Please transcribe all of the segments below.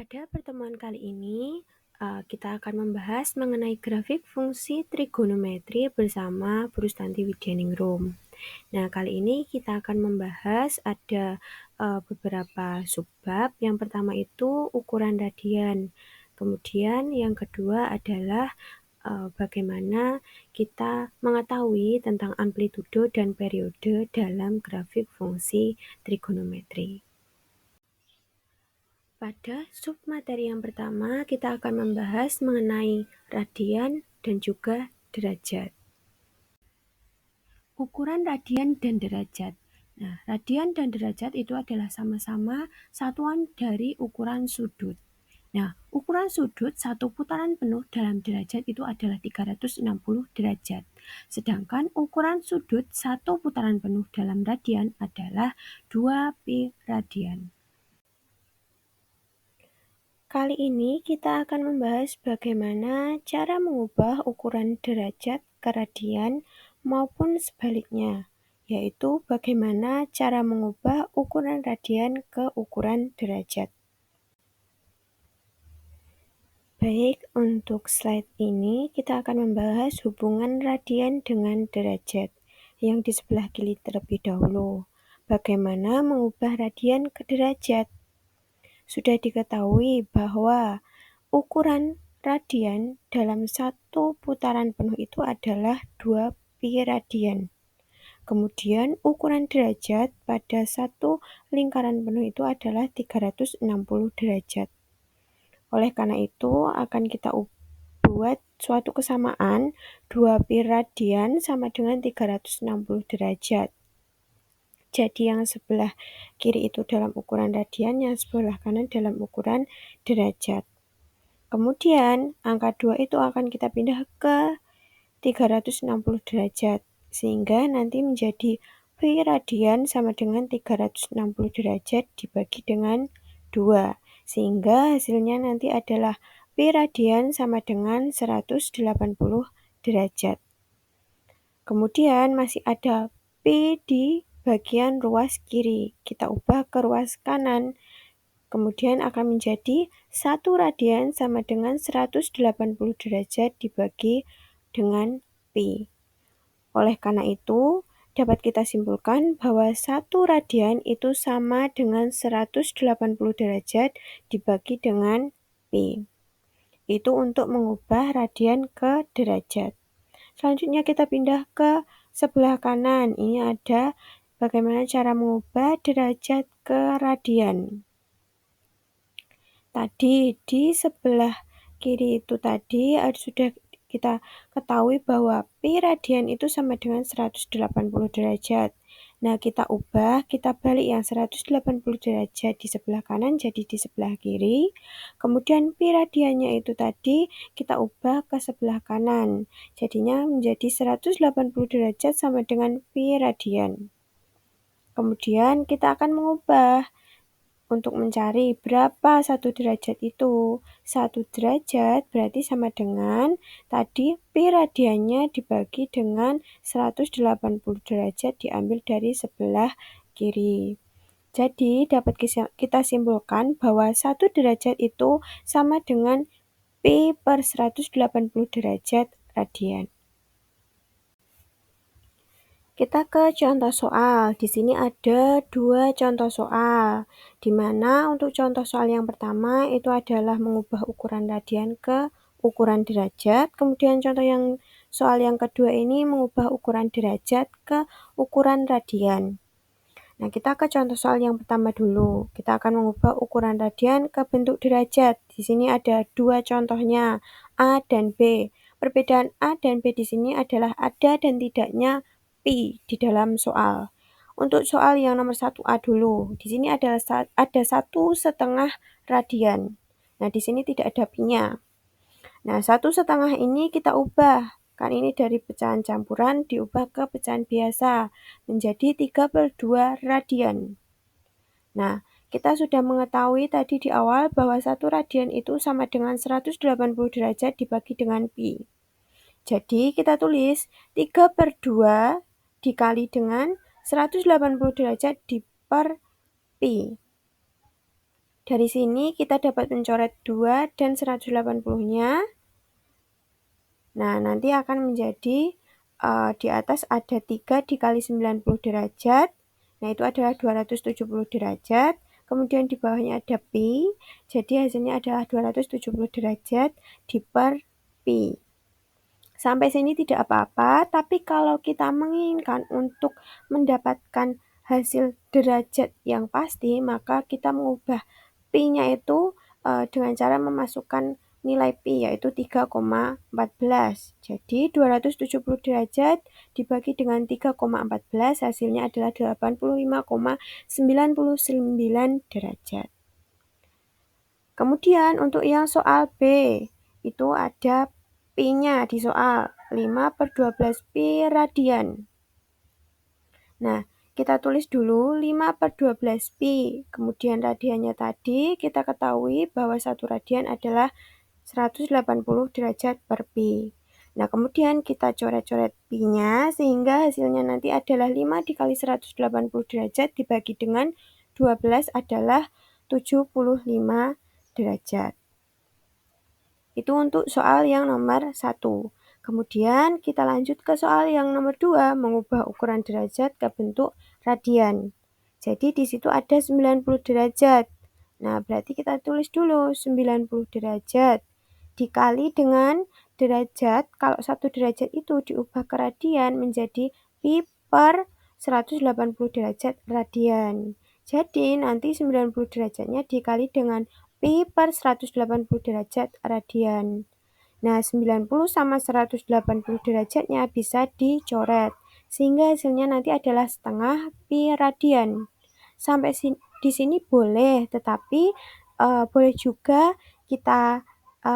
Pada pertemuan kali ini, kita akan membahas mengenai grafik fungsi trigonometri bersama Bu Rustanti Widyaningrum. Nah, kali ini kita akan membahas ada beberapa subbab. Yang pertama itu ukuran radian. Kemudian yang kedua adalah bagaimana kita mengetahui tentang amplitudo dan periode dalam grafik fungsi trigonometri. Pada submateri yang pertama, kita akan membahas mengenai radian dan juga derajat. Ukuran radian dan derajat. Nah, radian dan derajat itu adalah sama-sama satuan dari ukuran sudut. Nah, ukuran sudut satu putaran penuh dalam derajat itu adalah 360 derajat. Sedangkan ukuran sudut satu putaran penuh dalam radian adalah 2 pi radian. Kali ini kita akan membahas bagaimana cara mengubah ukuran derajat ke radian maupun sebaliknya, yaitu bagaimana cara mengubah ukuran radian ke ukuran derajat. Baik, untuk slide ini kita akan membahas hubungan radian dengan derajat yang di sebelah kiri terlebih dahulu. Bagaimana mengubah radian ke derajat? Sudah diketahui bahwa ukuran radian dalam satu putaran penuh itu adalah 2 pi radian. Kemudian ukuran derajat pada satu lingkaran penuh itu adalah 360 derajat. Oleh karena itu akan kita buat suatu kesamaan 2 pi radian sama dengan 360 derajat. Jadi yang sebelah kiri itu dalam ukuran radian, yang sebelah kanan dalam ukuran derajat. Kemudian angka 2 itu akan kita pindah ke 360 derajat, sehingga nanti menjadi pi radian sama dengan 360 derajat dibagi dengan 2, sehingga hasilnya nanti adalah pi radian sama dengan 180 derajat. Kemudian masih ada pi di bagian ruas kiri, kita ubah ke ruas kanan. Kemudian akan menjadi 1 radian sama dengan 180 derajat dibagi dengan pi. Oleh karena itu, dapat kita simpulkan bahwa 1 radian itu sama dengan 180 derajat dibagi dengan pi. Itu untuk mengubah radian ke derajat. Selanjutnya kita pindah ke sebelah kanan. Ini ada bagaimana cara mengubah derajat ke radian. Tadi di sebelah kiri itu tadi sudah kita ketahui bahwa pi radian itu sama dengan 180 derajat. Nah, kita ubah, kita balik yang 180 derajat di sebelah kanan jadi di sebelah kiri. Kemudian pi radiannya itu tadi kita ubah ke sebelah kanan. Jadinya menjadi 180 derajat sama dengan pi radian. Kemudian kita akan mengubah untuk mencari berapa 1 derajat itu. 1 derajat berarti sama dengan tadi pi radiannya dibagi dengan 180 derajat diambil dari sebelah kiri. Jadi dapat kita simpulkan bahwa 1 derajat itu sama dengan pi per 180 derajat radian. Kita ke contoh soal. Di sini ada 2 contoh soal, di mana untuk contoh soal yang pertama itu adalah mengubah ukuran radian ke ukuran derajat. Kemudian contoh soal yang kedua ini mengubah ukuran derajat ke ukuran radian. Nah, kita ke contoh soal yang pertama dulu. Kita akan mengubah ukuran radian ke bentuk derajat. Di sini ada 2 contohnya, A dan B. Perbedaan A dan B di sini adalah ada dan tidaknya pi di dalam soal. Untuk soal yang nomor 1A dulu, di sini ada 1,5 radian. Nah, di sini tidak ada pi-nya. Nah, 1,5 ini kita ubah. Kan ini dari pecahan campuran diubah ke pecahan biasa menjadi 3/2 radian. Nah, kita sudah mengetahui tadi di awal bahwa 1 radian itu sama dengan 180 derajat dibagi dengan pi. Jadi kita tulis 3/2 dikali dengan 180 derajat per pi. Dari sini kita dapat mencoret 2 dan 180-nya. Nah, nanti akan menjadi di atas ada 3 dikali 90 derajat. Nah, itu adalah 270 derajat. Kemudian di bawahnya ada pi. Jadi hasilnya adalah 270 derajat di per pi. Sampai sini tidak apa-apa, tapi kalau kita menginginkan untuk mendapatkan hasil derajat yang pasti, maka kita mengubah pi-nya itu dengan cara memasukkan nilai pi yaitu 3,14. Jadi 270 derajat dibagi dengan 3,14 hasilnya adalah 85,99 derajat. Kemudian untuk yang soal B, itu ada pi-nya di soal 5/12 pi radian. Nah, kita tulis dulu 5/12 pi, kemudian radiannya tadi kita ketahui bahwa 1 radian adalah 180 derajat per pi. Nah, kemudian kita coret-coret pi-nya sehingga hasilnya nanti adalah 5 dikali 180 derajat dibagi dengan 12 adalah 75 derajat. Itu untuk soal yang nomor 1. Kemudian kita lanjut ke soal yang nomor 2, mengubah ukuran derajat ke bentuk radian. Jadi di situ ada 90 derajat. Nah, berarti kita tulis dulu 90 derajat dikali dengan derajat. Kalau 1 derajat itu diubah ke radian menjadi pi per 180 derajat radian. Jadi nanti 90 derajatnya dikali dengan pi per 180 derajat radian. Nah, 90 sama 180 derajatnya bisa dicoret, sehingga hasilnya nanti adalah setengah pi radian. Sampai di sini boleh, tetapi boleh juga kita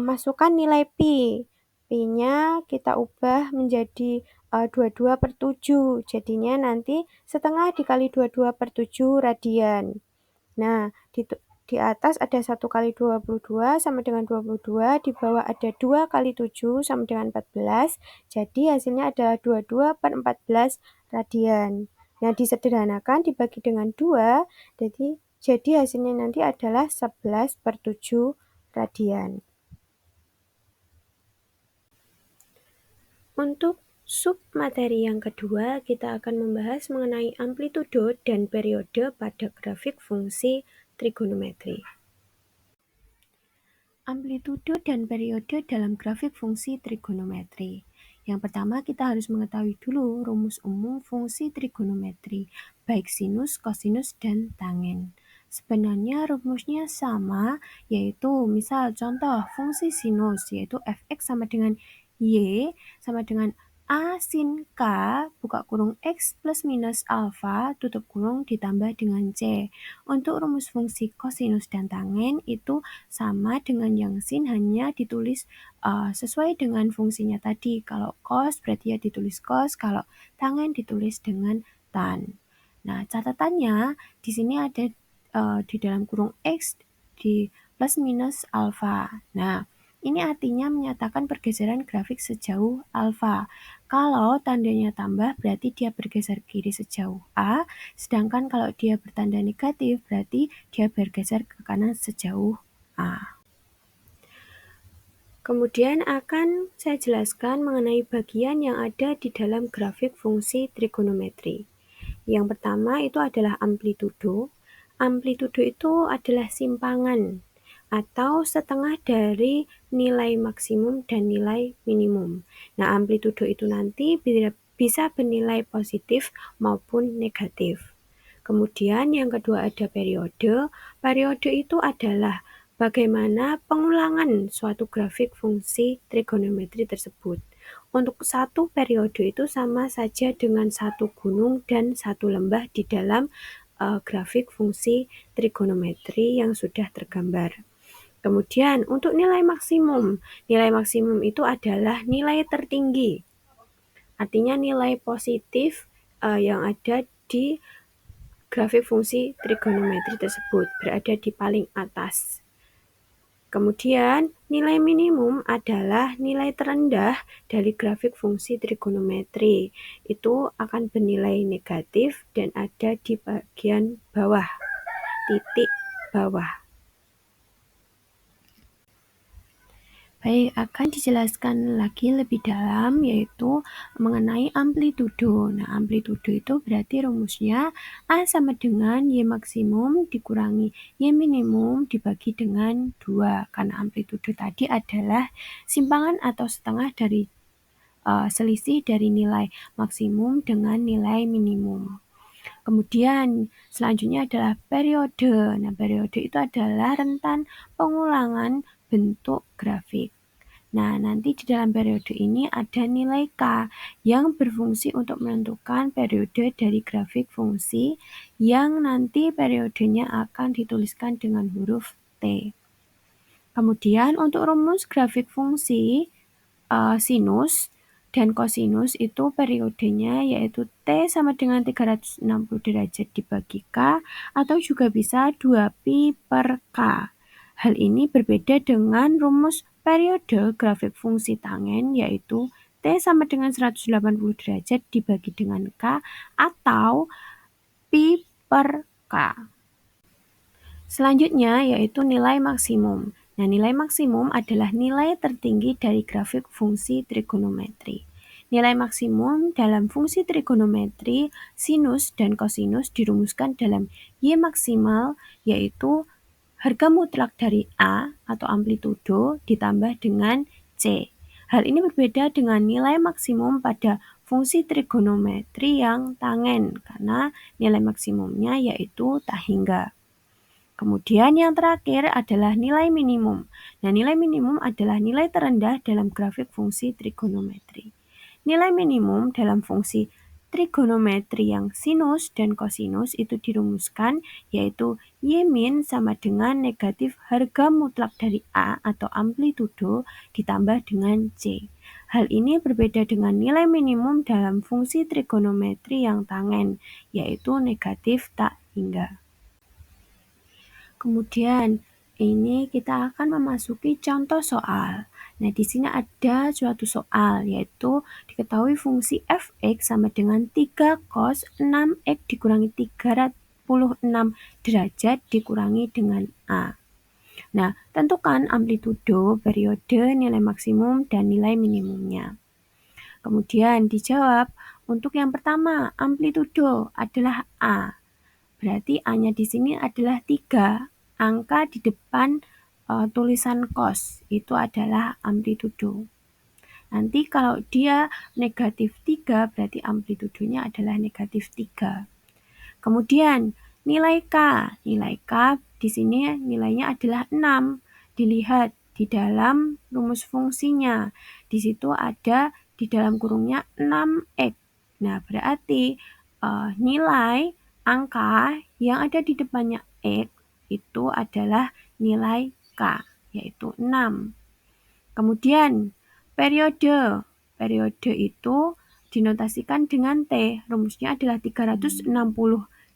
masukkan nilai pi. Pi-nya kita ubah menjadi 22/7, jadinya nanti setengah dikali 22/7 radian. Nah, di atas ada 1 kali 22 sama dengan 22, di bawah ada 2 kali 7 sama dengan 14, jadi hasilnya adalah 22/14 radian. Nah, disederhanakan dibagi dengan 2, jadi hasilnya nanti adalah 11/7 radian. Untuk sub materi yang kedua, kita akan membahas mengenai amplitudo dan periode pada grafik fungsi trigonometri. Amplitudo dan periode dalam grafik fungsi trigonometri. Yang pertama, kita harus mengetahui dulu rumus umum fungsi trigonometri, baik sinus, kosinus, dan tangen. Sebenarnya rumusnya sama, yaitu misal contoh fungsi sinus, yaitu fx sama dengan y sama dengan A sin K, buka kurung X plus minus alfa, tutup kurung ditambah dengan C. Untuk rumus fungsi kosinus dan tangen itu sama dengan yang sin, hanya ditulis sesuai dengan fungsinya tadi. Kalau cos berarti ya ditulis cos, kalau tangen ditulis dengan tan. Nah, catatannya di sini ada di dalam kurung X di plus minus alfa. Nah, ini artinya menyatakan pergeseran grafik sejauh alfa. Kalau tandanya tambah berarti dia bergeser kiri sejauh A, sedangkan kalau dia bertanda negatif berarti dia bergeser ke kanan sejauh A. Kemudian akan saya jelaskan mengenai bagian yang ada di dalam grafik fungsi trigonometri. Yang pertama itu adalah amplitudo. Amplitudo itu adalah simpangan atau setengah dari nilai maksimum dan nilai minimum. Nah, amplitudo itu nanti bisa bernilai positif maupun negatif. Kemudian yang kedua ada periode. Periode itu adalah bagaimana pengulangan suatu grafik fungsi trigonometri tersebut. Untuk satu periode itu sama saja dengan satu gunung dan satu lembah di dalam grafik fungsi trigonometri yang sudah tergambar. Kemudian untuk nilai maksimum itu adalah nilai tertinggi. Artinya nilai positif yang ada di grafik fungsi trigonometri tersebut berada di paling atas. Kemudian nilai minimum adalah nilai terendah dari grafik fungsi trigonometri. Itu akan bernilai negatif dan ada di bagian bawah, titik bawah. Baik, akan dijelaskan lagi lebih dalam yaitu mengenai amplitudo. Nah, amplitudo itu berarti rumusnya A sama dengan Y maksimum dikurangi Y minimum dibagi dengan 2. Karena amplitudo tadi adalah simpangan atau setengah dari selisih dari nilai maksimum dengan nilai minimum. Kemudian selanjutnya adalah periode. Nah, periode itu adalah rentan pengulangan bentuk grafik. Nah, nanti di dalam periode ini ada nilai K yang berfungsi untuk menentukan periode dari grafik fungsi yang nanti periodenya akan dituliskan dengan huruf T. Kemudian untuk rumus grafik fungsi sinus dan kosinus itu periodenya yaitu T sama dengan 360 derajat dibagi K atau juga bisa 2pi per K. Hal ini berbeda dengan rumus periode grafik fungsi tangen yaitu T sama dengan 180 derajat dibagi dengan K atau pi per K. Selanjutnya yaitu nilai maksimum. Nah, nilai maksimum adalah nilai tertinggi dari grafik fungsi trigonometri. Nilai maksimum dalam fungsi trigonometri sinus dan kosinus dirumuskan dalam Y maksimal yaitu harga mutlak dari A atau amplitudo ditambah dengan C. Hal ini berbeda dengan nilai maksimum pada fungsi trigonometri yang tangen karena nilai maksimumnya yaitu tak hingga. Kemudian yang terakhir adalah nilai minimum. Nah, nilai minimum adalah nilai terendah dalam grafik fungsi trigonometri. Nilai minimum dalam fungsi trigonometri yang sinus dan kosinus itu dirumuskan yaitu Y min sama dengan negatif harga mutlak dari A atau amplitudo ditambah dengan C. Hal ini berbeda dengan nilai minimum dalam fungsi trigonometri yang tangen yaitu negatif tak hingga. Kemudian ini kita akan memasuki contoh soal. Nah, di sini ada suatu soal yaitu diketahui fungsi f(x) sama dengan 3 cos 6x dikurangi 36 derajat dikurangi dengan A. Nah, tentukan amplitudo, periode, nilai maksimum, dan nilai minimumnya. Kemudian dijawab, untuk yang pertama, amplitudo adalah A. Berarti A-nya di sini adalah 3. Angka di depan tulisan cos itu adalah amplitudo. Nanti kalau dia negatif 3 berarti amplitudonya adalah negatif 3. Kemudian nilai K. Nilai K di sini nilainya adalah 6. Dilihat di dalam rumus fungsinya. Di situ ada di dalam kurungnya 6x. Nah, berarti nilai angka yang ada di depannya X itu adalah nilai K, yaitu 6. Kemudian periode. Periode itu dinotasikan dengan T. Rumusnya adalah 360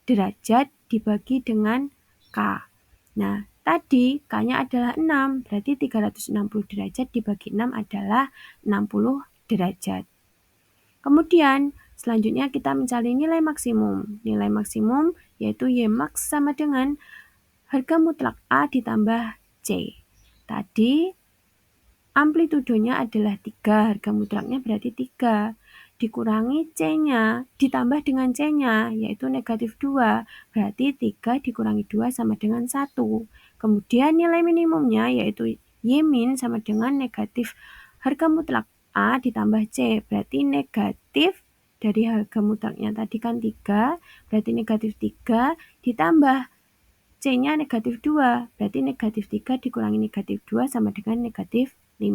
derajat dibagi dengan K. Nah, tadi K-nya adalah 6, berarti 360 derajat dibagi 6 adalah 60 derajat. Kemudian, selanjutnya kita mencari nilai maksimum. Nilai maksimum yaitu Y max sama dengan harga mutlak A ditambah C. Tadi amplitudonya adalah 3, harga mutlaknya berarti 3. Dikurangi C-nya, ditambah dengan C-nya, yaitu negatif 2. Berarti 3 dikurangi 2 sama dengan 1. Kemudian nilai minimumnya yaitu Y min sama dengan negatif harga mutlak A ditambah C. Berarti negatif dari harga mutlaknya tadi kan 3. Berarti negatif 3 ditambah C-nya negatif 2. Berarti negatif 3 dikurangi negatif 2 sama dengan negatif 5.